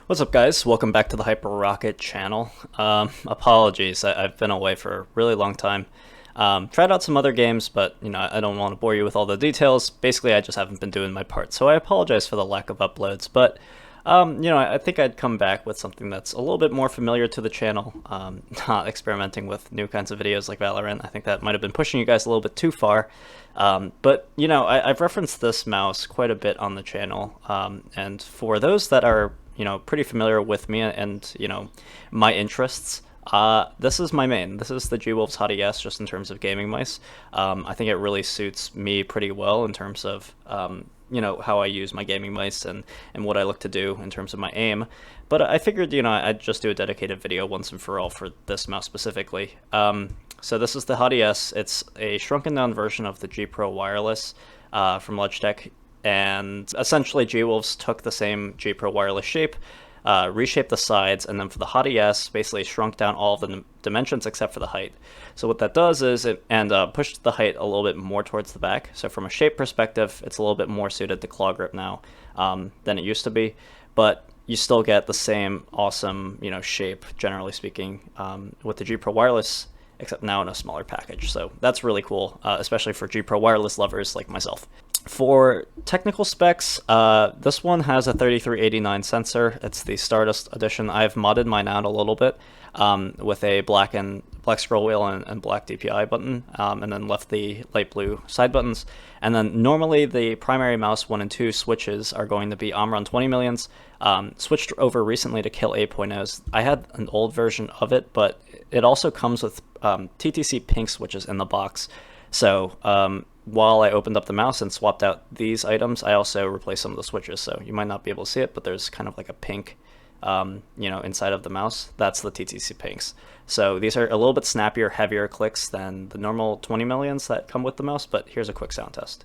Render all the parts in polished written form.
What's up, guys? Welcome back to the Hyper Rocket channel. Apologies, I've been away for a really long time. Tried out some other games, but I don't want to bore you with all the details. Basically, I just haven't been doing my part, so I apologize for the lack of uploads. But I think I'd come back with something that's a little bit more familiar to the channel. Not experimenting with new kinds of videos like Valorant. I think that might have been pushing you guys a little bit too far. But I've referenced this mouse quite a bit on the channel, and for those that are pretty familiar with me and my interests, this is my main. This is the G Wolves Hati-S, just in terms of gaming mice. I think it really suits me pretty well in terms of how I use my gaming mice and what I look to do in terms of my aim. But I figured I'd just do a dedicated video once and for all for this mouse specifically. So this is the Hati-S. It's a shrunken down version of the G Pro Wireless from Logitech. And essentially, G Wolves took the same G Pro wireless shape, reshaped the sides, and then for the Hati-S, basically shrunk down all of the dimensions except for the height. So what that does is pushed the height a little bit more towards the back. So from a shape perspective, it's a little bit more suited to claw grip now than it used to be, but you still get the same awesome shape, generally speaking, with the G Pro wireless, except now in a smaller package. So that's really cool, especially for G Pro wireless lovers like myself. For technical specs, this one has a 3389 sensor. It's the Stardust edition. I've modded mine out a little bit with a black scroll wheel and black DPI button, and then left the light blue side buttons. And then normally the primary mouse 1 and 2 switches are going to be Omron 20 millions. Switched over recently to Kill 8.0s. I had an old version of it, but it also comes with TTC pink switches in the box. So while I opened up the mouse and swapped out these items, I also replaced some of the switches. So you might not be able to see it, but there's kind of like a pink, inside of the mouse. That's the TTC pinks. So these are a little bit snappier, heavier clicks than the normal 20 millions that come with the mouse, but here's a quick sound test.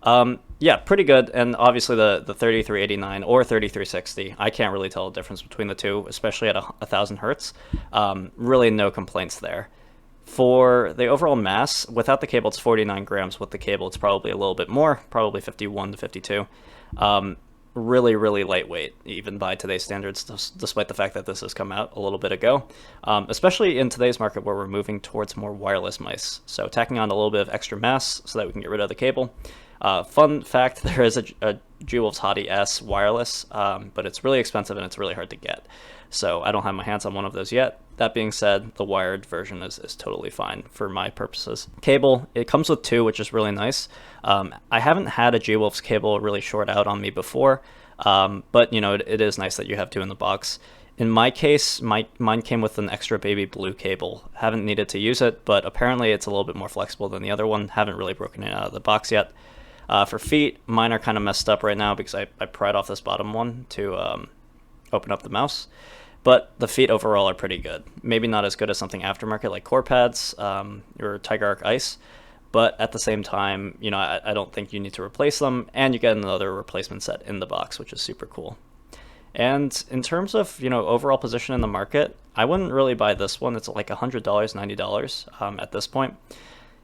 Yeah, pretty good. And obviously the 3389 or 3360, I can't really tell the difference between the two, especially at 1000 hertz. Really no complaints there. For the overall mass, without the cable, it's 49 grams. With the cable, it's probably a little bit more, probably 51 to 52. Really, really lightweight, even by today's standards, despite the fact that this has come out a little bit ago, especially in today's market where we're moving towards more wireless mice. So tacking on a little bit of extra mass so that we can get rid of the cable. Fun fact, there is a G Wolves Hati-S wireless, but it's really expensive and it's really hard to get. So I don't have my hands on one of those yet. That being said, the wired version is totally fine for my purposes. Cable, it comes with 2, which is really nice. I haven't had a G Wolves cable really short out on me before, but it is nice that you have 2 in the box. In my case, mine came with an extra baby blue cable. Haven't needed to use it, but apparently it's a little bit more flexible than the other one. Haven't really broken it out of the box yet. For feet, mine are kind of messed up right now because I pried off this bottom one to open up the mouse. But the feet overall are pretty good. Maybe not as good as something aftermarket like Core Pads or Tiger Arc Ice, but at the same time, I don't think you need to replace them, and you get another replacement set in the box, which is super cool. And in terms of overall position in the market, I wouldn't really buy this one. It's like $100, $90 at this point.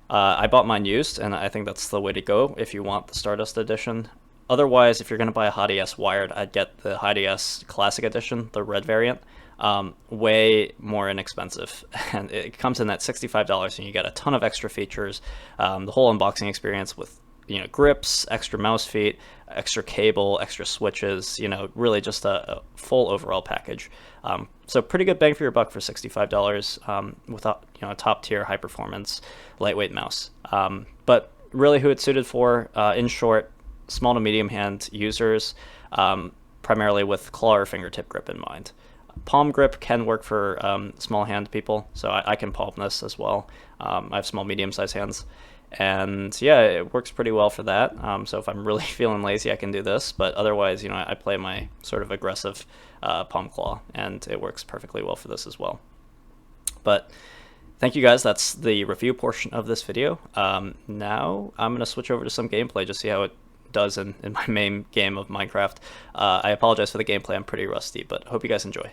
I bought mine used, and I think that's the way to go if you want the Stardust edition. Otherwise, if you're going to buy a Hati-S wired, I'd get the Hati-S Classic Edition, the red variant. Way more inexpensive, and it comes in at $65, and you get a ton of extra features. The whole unboxing experience with grips, extra mouse feet, extra cable, extra switches. Really just a full overall package. So pretty good bang for your buck for $65 without a top tier high performance lightweight mouse. But really, who it's suited for, in short, small to medium hand users, primarily with claw or fingertip grip in mind. Palm grip can work for small hand people, so I can palm this as well. I have small, medium-sized hands, and yeah, it works pretty well for that. So if I'm really feeling lazy, I can do this, but otherwise, I play my sort of aggressive palm claw, and it works perfectly well for this as well. But thank you guys, that's the review portion of this video. Now I'm going to switch over to some gameplay, just see how it does in my main game of Minecraft. I apologize for the gameplay, I'm pretty rusty, but hope you guys enjoy.